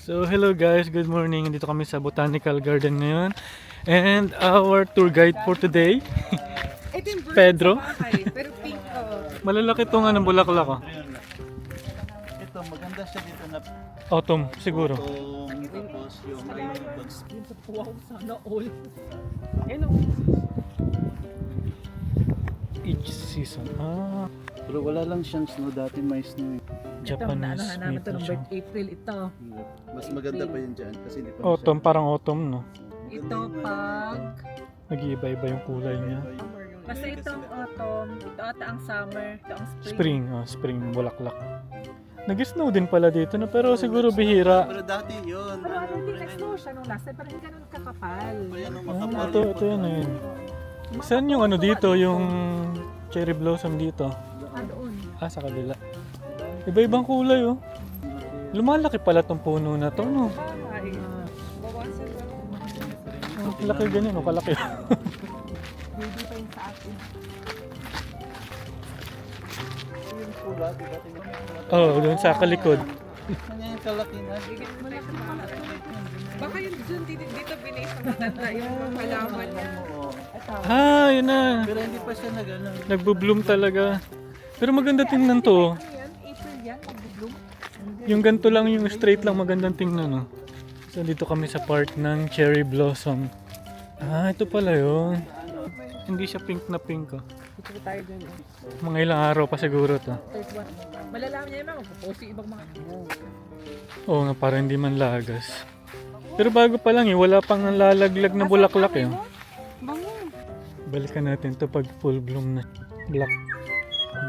So hello guys, good morning. Dito kami sa Botanical Garden ngayon. And our tour guide for today, Ito yung bird Pedro. sa bahay, pero pink Malalaki tong bulaklak ko. Ito, maganda siya dito na Autumn siguro. potong, tapos yung bugs. Wow, sana all. Each season. Pero wala lang siyang snow, dati may snow. Japanese namin ito maple ng siya. birth April. Ito. Mas maganda pa yun dyan kasi hindi pa Autumn, parang autumn no. Ito pag... Nag-iiba-iba yung kulay niya. Basta itong autumn, ito ata ang summer, ito ang Spring, spring bulaklak. Nag-snow din pala dito na pero siguro bihira. Pero dati yun. Pero ano, hindi nag-snow siya nung last time, pero hindi ganun kakapal. Ayan ang Ah, makapal. ito yun eh. Saan yung ano dito, yung cherry blossom dito? Doon. Sa kabila. Iba-ibang kulay oh. Lumalaki pala tong puno na to no. Bahay. Bawasan lang. Ang laki ganyan oh, kalaki. Baby pa yun sa atin. Yung pula, di ba? Tingnan mo yung pula. Oh, doon sa kalikod. Ano yung kalaki na? Baka yun dito binis na matanda yung halaman niya. Oo. Yun na. Pero hindi pa siya nag-ano. Nagbo-bloom talaga. Pero maganda tingnan to. Ano yan? April yan? Mag-bloom? Yung ganito lang, yung straight lang magandang tingnan oh. So dito kami sa part ng cherry blossom. Ito pala yun. Hindi siya pink na pink oh. Ito tayo dun. Mga ilang araw pa siguro to. Third one. Malalaman niya yung mga magpo-post yung ibang mga Oo nga, para hindi man lagas. Pero bago pa lang wala pang lalaglag na bulaklak eh. Bango. Balikan natin to pag full bloom na. Black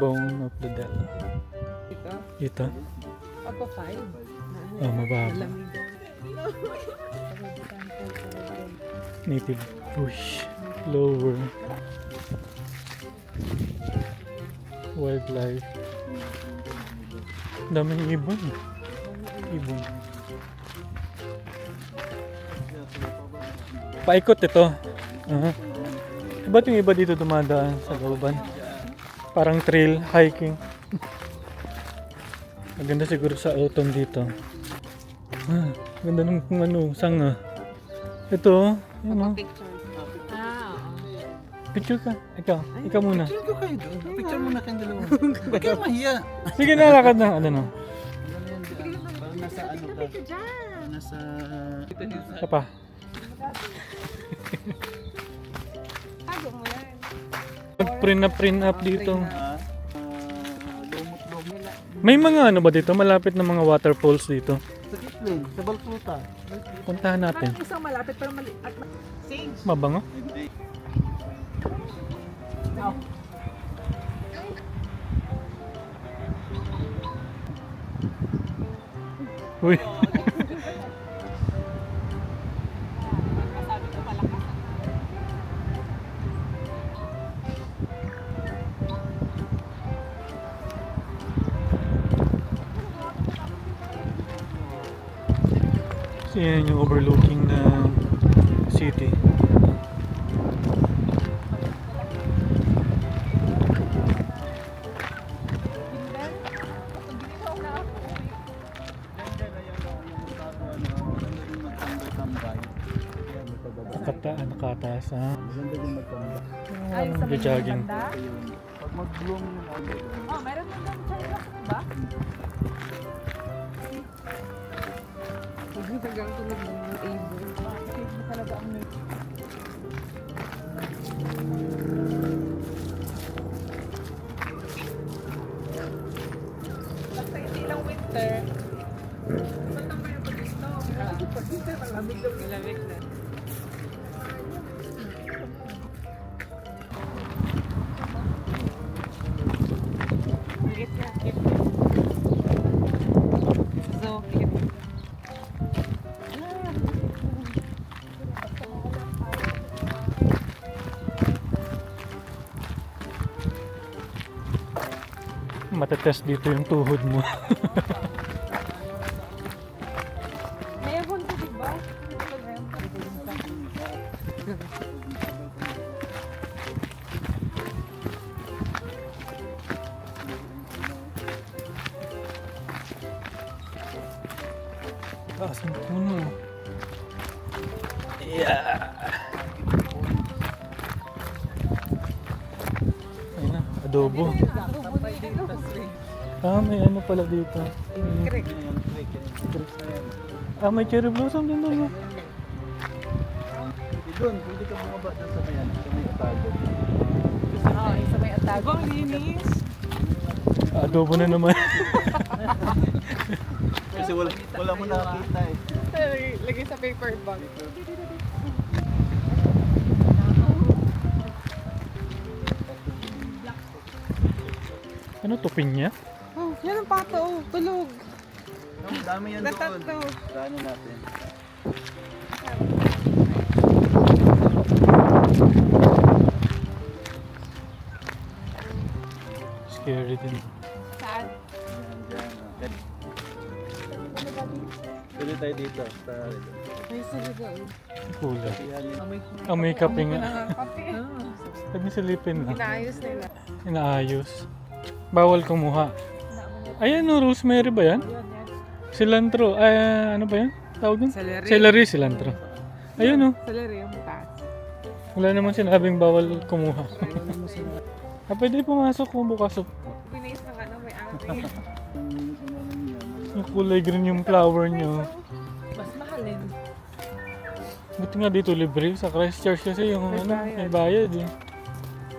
bone of the dead. Ito. Ito. Ako 5. Mababa. Malamig. Native bush. Lower. Wildlife. Daming ibon. Ibon. Paikot ito. Ba't yung iba dito dumadaan sa looban? Parang trail, hiking. Maganda siguro sa autumn dito. Ganda ng sanga. Ito, ano? Picture. Picture ka. Ikaw muna. Picture ko kayo doon. Picture mo na kayong dalawa. Huwag kayo mahiya. Sige na, lakad na. Ano no? Parang nasa ano ka. Nasa... Isa pa. Tago mo yan. Print up dito. Lumot-lumot. May mga ano ba dito? Malapit na mga waterfalls dito. Sa Kitling, sa Balputa. Puntahan natin. Parang isang malapit pero mali. At same. Mabango? Hindi. Uy. So yan yung overlooking na city. Nakataas ha. Maganda din magtambak. Ay, sa may Jogging. banda? Pag mag-bloom yung ano. Oh, meron na doon sa ba? Huwag yung tagang tulog ng able. Hindi talaga ang may... Basta hindi lang winter. Ba't ang kayo pag gusto? Pag winter, malamig daw nilamig na. So cute. Matetest dito yung tuhod mo. Meron ko diba? Taas ng puno. Yeah. Ayun na, adobo. May ano pala dito. May cherry blossom din doon. Doon, pwede ka bumaba doon sa mayan, sa may Otago. Sa may atago. Ang linis. Adobo na naman. Kasi wala mo nakakita eh. Lagay sa paper bag. Ano to, pinya? Oh, yan ang pato. Oh, tulog. Ang dami yan doon. Natatlo. Daanan natin. Scary din. Saan? Yan. Pwede tayo dito. Sa May saligaw. Kulay. yan. May kape nga. Kape. Pag nisilipin na. Inaayos nila. Inaayos. Bawal kumuha. Ayan o, rosemary ba yan? Cilantro. Ano ba yan? Tawag din? Celery. Celery, cilantro. Ayun o. Celery yung taas. Wala naman sinabing bawal kumuha. Pwede pumasok kung bukas. Pinais ng ano, may ate. Yung kulay green yung flower nyo. Mas mahalin. Buti nga dito libre. Sa Christchurch kasi yung May ano, bayad. may bayad eh.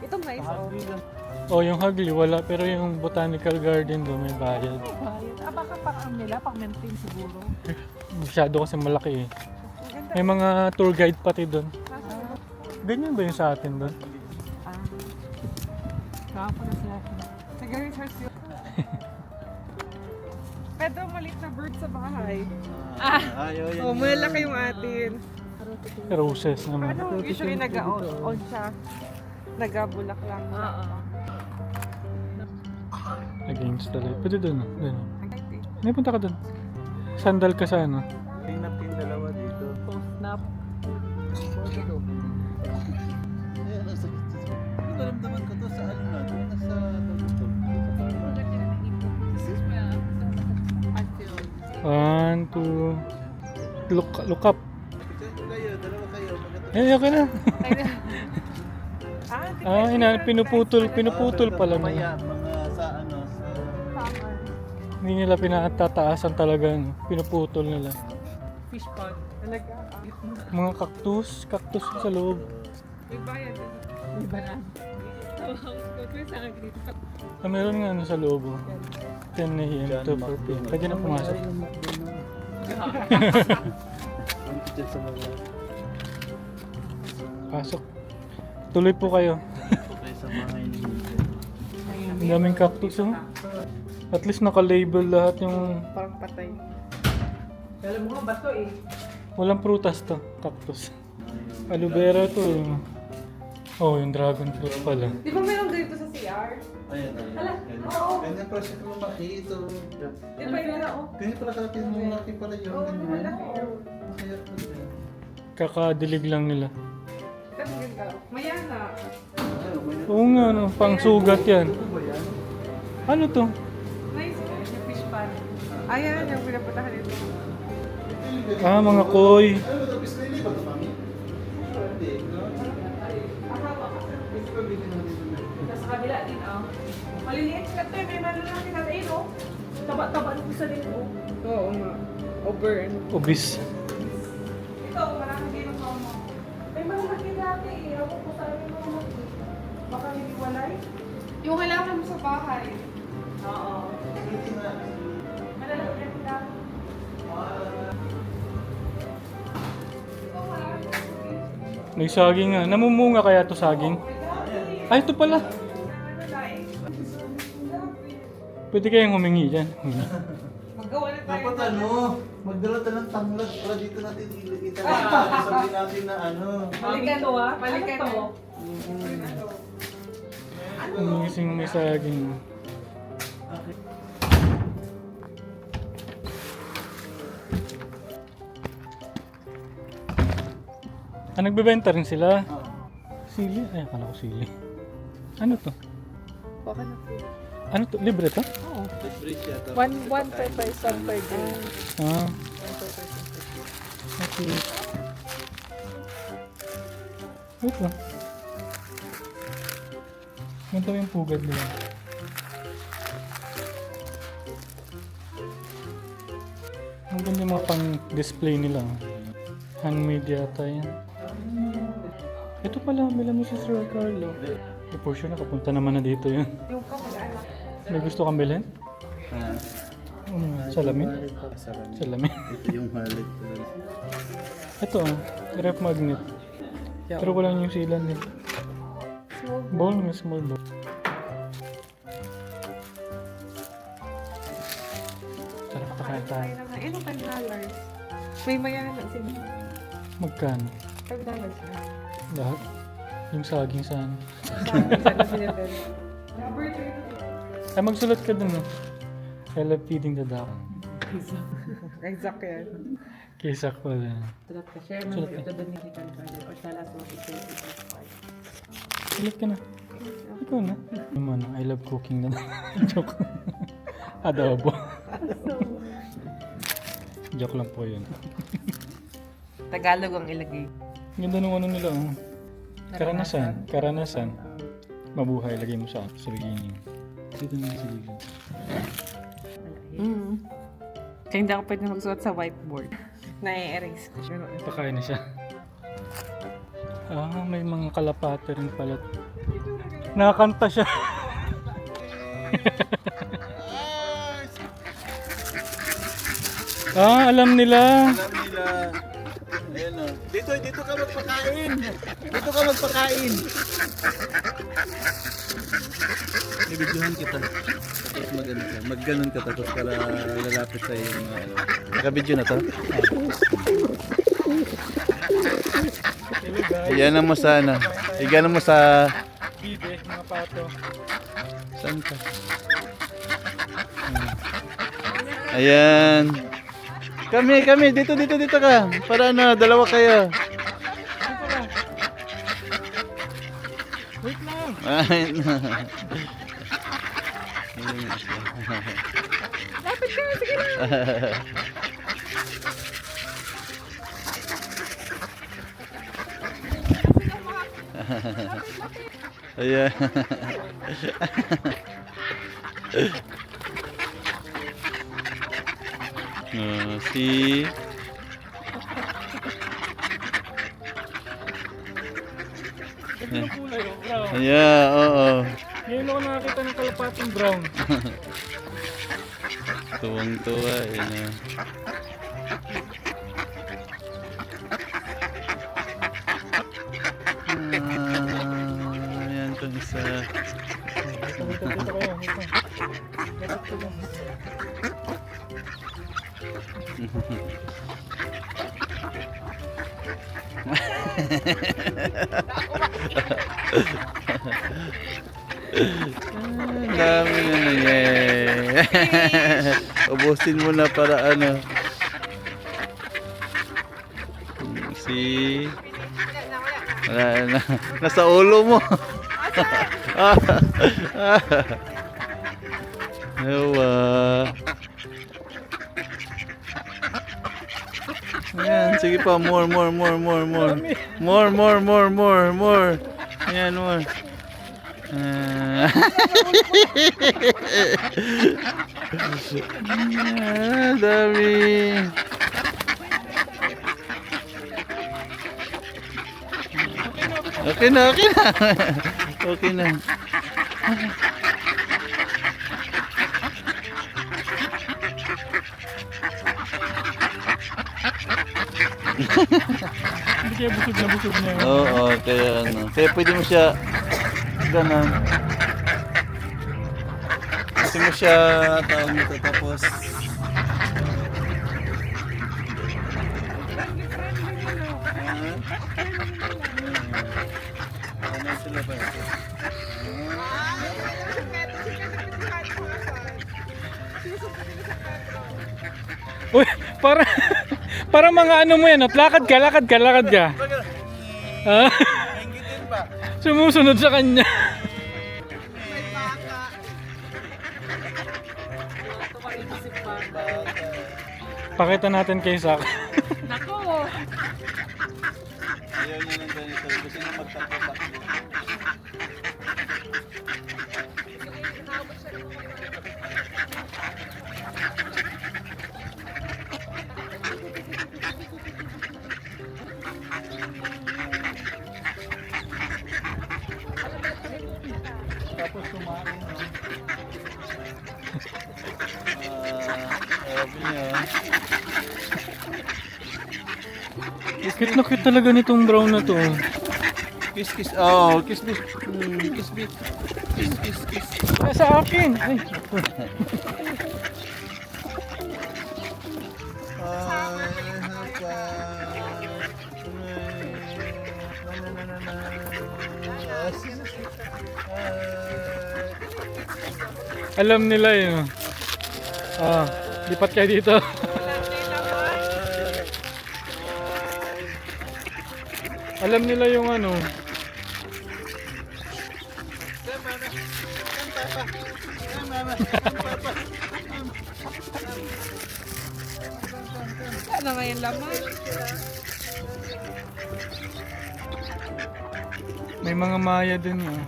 Itong nice O oh. yung Hagley wala, pero yung Botanical Garden do may bayad. Bayad. Baka pang nila, pang maintain siguro. Masyado kasi malaki eh. Ang ganda. May mga tour guide pati doon. Ah. Ganyan ba yung sa atin doon? Kapo na sila. Nag-research yun. Pero maliit na bird sa bahay. Ayaw yan. Oh, malaki yung atin. Roses naman. Ano, usually nag-on siya. Nag-bulak lang. Oo. Against the light. Pwede doon. Doon. Ang May punta ka doon. Sandal ka sa ano. May napkin dalawa dito. snap. Ayan, nasa naramdaman ko to sa ano na, doon na sa tugtog. One, two. Look up. Kayo, dalawa kayo. Okay na. Pinuputol. Pinuputol pala Mamaya, nila. mga sa ano, sa... Hindi nila pinatataasan talaga. No? Pinuputol nila. Fish pond. Talaga. Mga cactus sa loob. May bayan. May banan. Meron nga ano sa loob. 10 a.m. to 4 p.m. Pwede na pumasok. Pasok. Tuloy po kayo. Okay, sa mga iniinit. Ang daming cactus oh. At least naka-label lahat yung... Parang patay. Alam mo nga, bato eh. Walang prutas to, cactus. Aloe vera to eh. Oh, yung dragon fruit pala. Di ba meron ganito sa CR? Ayan, Hala, ayan. oo. Ganyan pala siya lumaki ito. Di ba yun na oh? Ganyan pala kalaki, lumaki pala yun. Oo, ganyan. malaki oh. Kaya pala yan. Kakadilig lang nila. Kasi ganda. Mayana. Ayun, may Oo nga, no, pang sugat yan. ano ba yan? Ano to? Nice oh, yung fish pond. Ayan, yung pinapuntahan nito. Mga koi. Ano ba ito? Pisnili ba ito, mami? Hindi, no? Hindi pa bilhin natin ito. Sa kabila din oh. Maliliit ka ito, may malalaki na rin oh. Taba-taba ng isa din oh. Oo nga. Over and Obis. ito, marami din ang mo. May malalaki dati eh. Ako po saan yung malalaki. Baka hindi walay. Yung kailangan mo sa bahay. Oo. Malalaki na dati. Ito, marami. May saging nga. Namumunga kaya to saging? Ay, ito pala. Pwede kayong humingi dyan. Maggawa na tayo. Dapat ano, magdala tayo ng tanglad para dito natin itanong. Sabihin natin na ano. Balikan to ah. Balikan to. Humingising may saging. Nagbebenta rin sila. Sili? Ay, akala ko sili. Ano to? Baka na po. Ano to? Libre to? Oo. Libre siya. tapos One per person per day. Ah, 1 per person per day. okay. Wait lang. Ganito yung pugad nila. Ang ganda yung mga pang-display nila. Handmade yata yan. Ito pala, may lamang si Sir Carlo. Eh, for sure, nakapunta naman na dito yun. Yung kamag-anak. May gusto kang bilhin? Salamin? Salamin. Salamin. Ito yung wallet. Ito, ref magnet. Pero walang yung silan eh. Bowl, may small bowl. Sarap pa kaya tayo. Ano $10? May mayana sila. Magkano? $5 na. Lahat? Yung saging saan? Sana sinabel. Birthday Ay, magsulat ka dun. I love feeding the duck. Exact yan. Kisak pala. Sulat ka. Share mo Sulat ka. ito doon ni Canada. Or sa last one, ito yung Sulat ka na. Ikaw na. Yung ano, I love cooking na. Joke. Adobo. Joke lang po yun. Tagalog ang ilagay. Ganda nung ano nila. Oh. Karanasan. Karanasan. Mabuhay. Lagay mo sa beginning. Dito na sa gilid. Kaya hindi ako pwede magsuot sa whiteboard. Na-erase ko. Pero Pakain na siya. Ah, may mga kalapate rin pala. Nakakanta siya. Ah, alam nila. Alam nila. Ayan o. Dito ka magpakain. Dito ka magpakain. Ibigyan kita. Tapos magano ka. Magganon ka tapos para lalapit sa iyo mga ano. Naka-video na to? Iyan mo sana. Igano mo sa... Bibe, mga pato. Saan ka? Ayan. Kami. Dito ka. Para na, dalawa kayo. Wait lang. Ay, na. lapit ka! Sige na! Ayan. Si Ganda ng kulay, oh, brown. Ayan, oo. Ngayon ako nakakita ng kalapateng brown. Tuwang-tuwa. Ayan. Ayan itong isa. Dito kayo. Dito. Dapat ko lang. Ang dami na ubusin mo na para ano. Wala na. Nasa ulo mo. Ewa. Ayan, sige pa, more. Ayan, more. Dami. Okay na. Okay na. Hindi kaya busog na yun. Oo, kaya ano. Kaya pwede mo siya ganun. Pwede mo siya tawag nito tapos ano sila ba? Uy, para mga ano mo yan, at lakad ka. Ah, Inggitin pa. sumusunod sa kanya. Pakita natin kay Zach. Nako! Ayaw niya ng ganito. Gusto niya magtakbo-takbo. Tapos kumain, no? Sabi niya. Cute na cute talaga nitong brown na to. Kiss, kiss. Oh, kiss, kiss. Kiss, kiss. Kiss, kiss, kiss. Ay, sa akin! Ay, naku. Alam nila yun. Lipat kayo dito. Alam nila yung ano. Ano nga yung laman? May mga maya din yun.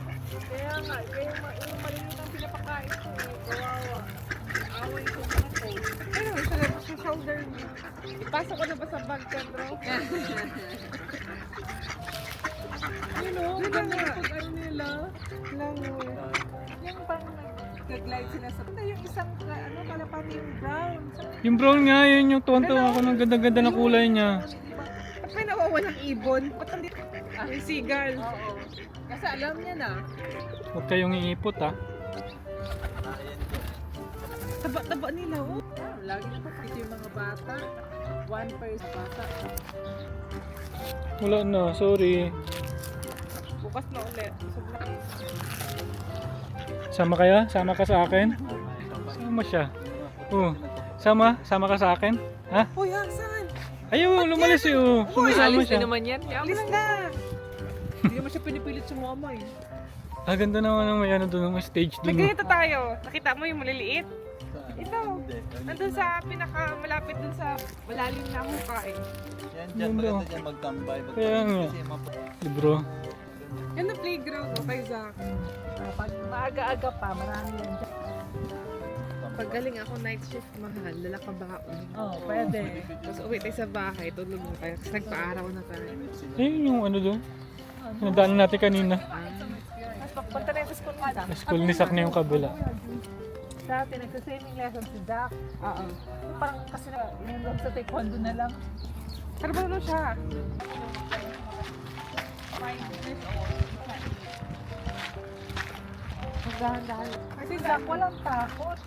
Kaya nga, yung maliit ang pinapakain ko eh. Kawawa. Away ko na ako. Pero siya lang sa shoulder niya. Ipasok ko na ba sa bag ka, bro? Yun o, yun na pag ano nila. Langoy. Yung pang nag-glide sila sa... Yung isang, ano, kalapati yung brown. Yung brown nga, yun yung tuwan-tuwa ako ng ganda-ganda na kulay niya. Ba't may nawawalang ibon? Ba't nandito? Yung seagull. Oo. Kasi alam niya na. Huwag kayong iipot ha. Taba-taba nila, oh. Lagi na pakita yung mga bata. One person bata. Wala na, sorry. Bukas na ulit. Sobrang Sama kaya? Sama ka sa akin? Sama siya. Sama ka sa akin? Ha? Uy, saan? Ayaw, lumalis eh. Sumasama siya. naman yan. Alis na. Hindi naman siya pinipilit sumama eh. Ganda naman ng may ano doon, may stage May doon. ganito tayo. Nakita mo yung maliliit? Ito. Nandun sa pinakamalapit dun sa malalim na hukay. Yan, dyan maganda dyan magtambay. Kaya nga. Kasi Libro. Yan na playground, kay Zach. Pag maaga-aga pa, marami yan. Pag galing ako night shift, mahal, lalaka baon. Oo, pwede. Tapos uwi tayo sa bahay, tulog na tayo. Tapos nagpa-araw na tayo. Ayun yung ano doon. Nadaanan natin kanina. Tapos pagpunta na yung school mo. School ni Sak na yung kabila. Dati nagsa-swimming lesson si Doc. Oo. Parang kasi yung sa taekwondo na lang. Pero ba ano siya? Magdahan-dahan. Kasi Doc, walang takot.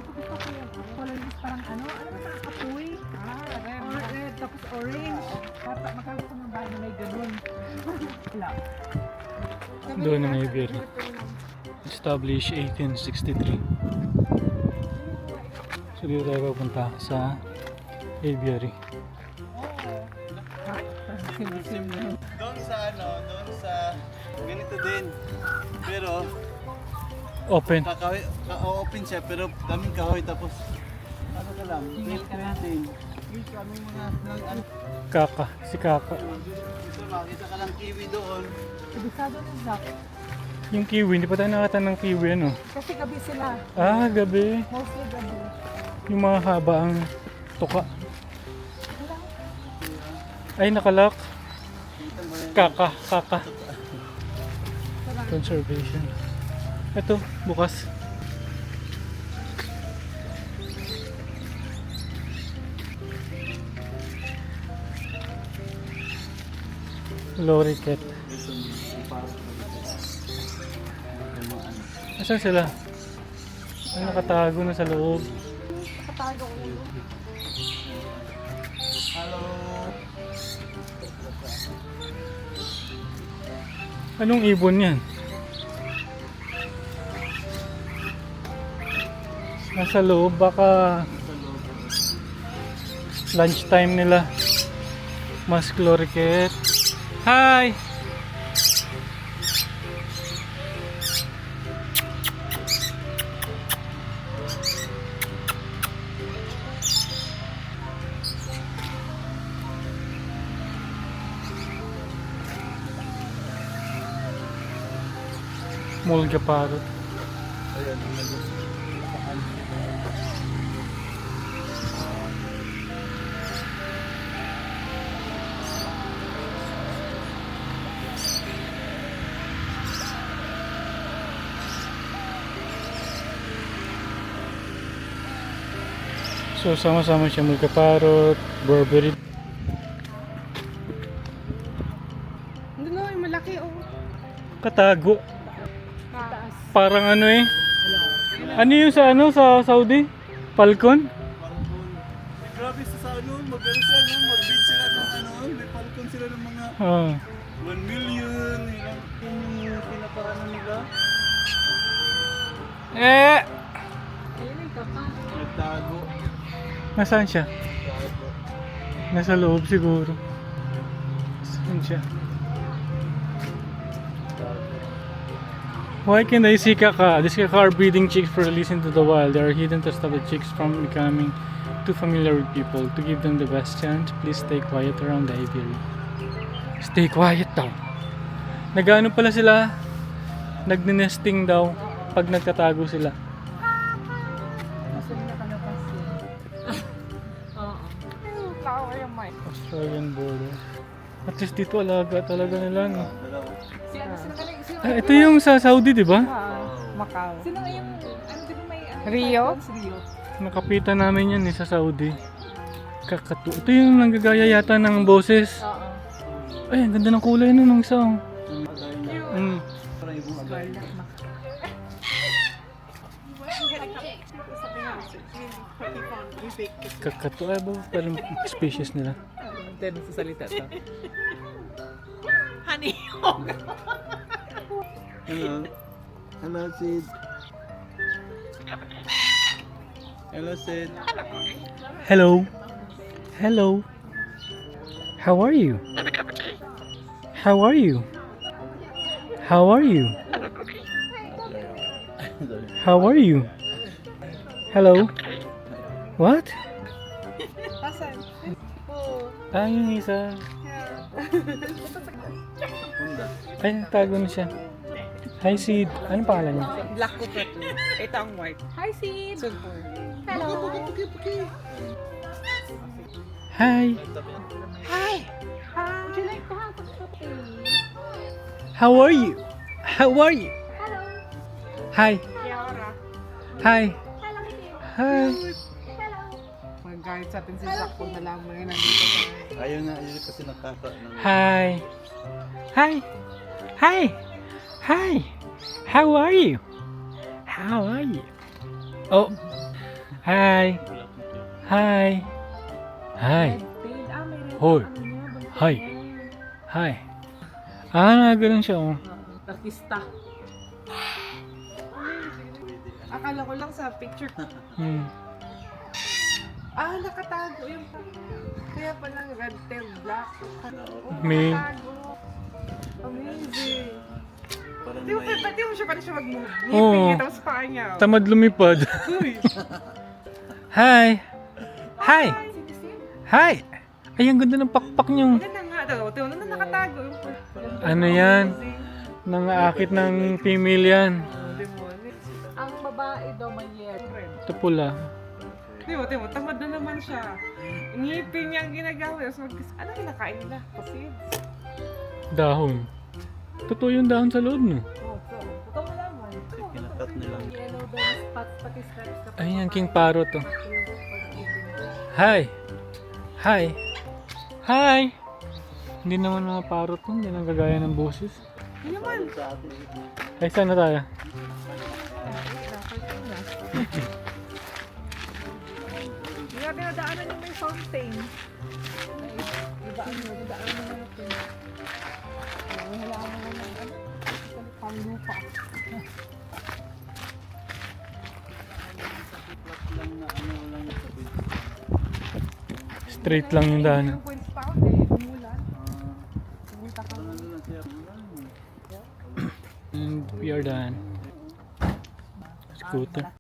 Gusto ko yung color parang ano ba parang apoy? Red, tapos orange. Magkakaroon ko ng bahay na may ganun. Wala. Doon ang Aviary. Established 1863. So dito tayo papunta sa Aviary. doon sa ano, doon sa ganito din. Pero Open. open siya pero daming kahoy tapos ano ka lang, painting. Yung kami mga ano, Kaka. Si Kaka. dito makita ka lang kiwi doon. Kabisado ng Doc. Yung kiwi. Hindi pa tayo nakita ng kiwi ano. Kasi gabi sila. Gabi. Mostly gabi. Yung mga haba ang tuka. Ay, nakalak. Kaka. Conservation. Ito, bukas. Loriket. Asan sila? Ay, nakatago na sa loob. Nakatago ko. Hello. Anong ibon yan? Nasa loob, baka lunchtime nila. Mas Loriket. Hi! Mulga parrot. Ayan, So sama-sama siya mulga parrot, Burberry. Hindi na, yung malaki oh. Katago. Taas. Parang ano eh. Ano yung sa ano sa Saudi? Falcon? grabe sa ano, mag-ano sila, no? Mag-bid sila ng ano, may Falcon sila ng mga Oh. 1 million, ilang yung pinapaano nila. Eh, Nagtago. nasaan siya? Nasa loob siguro. Saan siya? Why can they see kaka? These kaka are breeding chicks for release into the wild. They are hidden to stop the chicks from becoming too familiar with people. To give them the best chance, please stay quiet around the aviary. Stay quiet daw. Nagano pala sila? Nagne-nesting daw pag nagtatago sila. Kasi nakalabas yun. Oo. Yung flower yung mic. Australian border. At least dito alaga talaga nila. No? Dalawa. Ah, ito yung sa Saudi, di ba? Macau. Sino nga yung, ano di ba may Rio? Rio. Nakapitan namin yan eh, sa Saudi. Kakatu. Ito yung nanggagaya yata ng boses. Oo. Ay, ang ganda ng kulay nun ng isa. Oh. Parang ibong agay. Kakatu. Ay ba? Parang species nila. Then, sa salita to. Hello. Hello, Sid. Hello, Sid. Hello. Hello. How are you? How are you? How are you? How are you? Hello. What? Asan? Oo. Ah, yung isa. Honda. Ay, tago na siya. Hi, Sid. Ano pangalan niya? Black Cooper to. Ito ang white. Hi, Sid! Sulfur. Hello! Hi. Hi! Would you like to have a coffee? How are you? How are you? Hello! Hi. Kiara. Hi. Hello, dear! Hi. Hello! Mag-guide sa atin si Zach kung nalaman ngayon nandito tayo. Ayaw na, ayaw kasi nakaka ng... Hi. Hi. Hi. Hi. How are you? How are you? Oh. Hi. Hi. Hi. Babe, may red Hoy. ano niya, buntis Hi. niya. Hi. Ah, ganun siya oh. Artista. Akala ko lang sa picture. Hmm. Ah, nakatago yung... Kaya palang red tail black. May... Nakatago. Amazing. Parang Di mo may... pati mo siya pala siya mag-move. Oo. Ngipin niya, tapos paa niya. Tamad lumipad. Uy. Hi. Hi. Sinisin. Hi. Ay, ang ganda ng pakpak niyo. Ganda nga daw. Tingnan mo na nakatago yung... Ano yan? Nangaakit ng female yan. Demonic. Ang babae daw may red. Ito pula. Timo, tamad na naman siya. Ngipin niya ang ginagawa. Tapos ano kinakain nila? Kasi... Dahon. Totoo yung dahon sa loob no. Totoo mo naman. Kinakat nilang... Yellow daw na spots, pati stripes kapag Ay, yung king parrot to. Hi. Hi. Hi. Hindi naman mga parrot to. Hindi nang gagaya ng boses. Ano naman? Ay, saan na tayo? Hindi nga dinadaanan yung may fountain. Iba ano, dinadaanan na natin. Wala ka naman ng ano, panglupa. lang na ano lang na sabi. Straight lang yung daan. Yung points pa ako eh. Umulan. Pumunta ka Ano lang siya. And we are done. Scooter.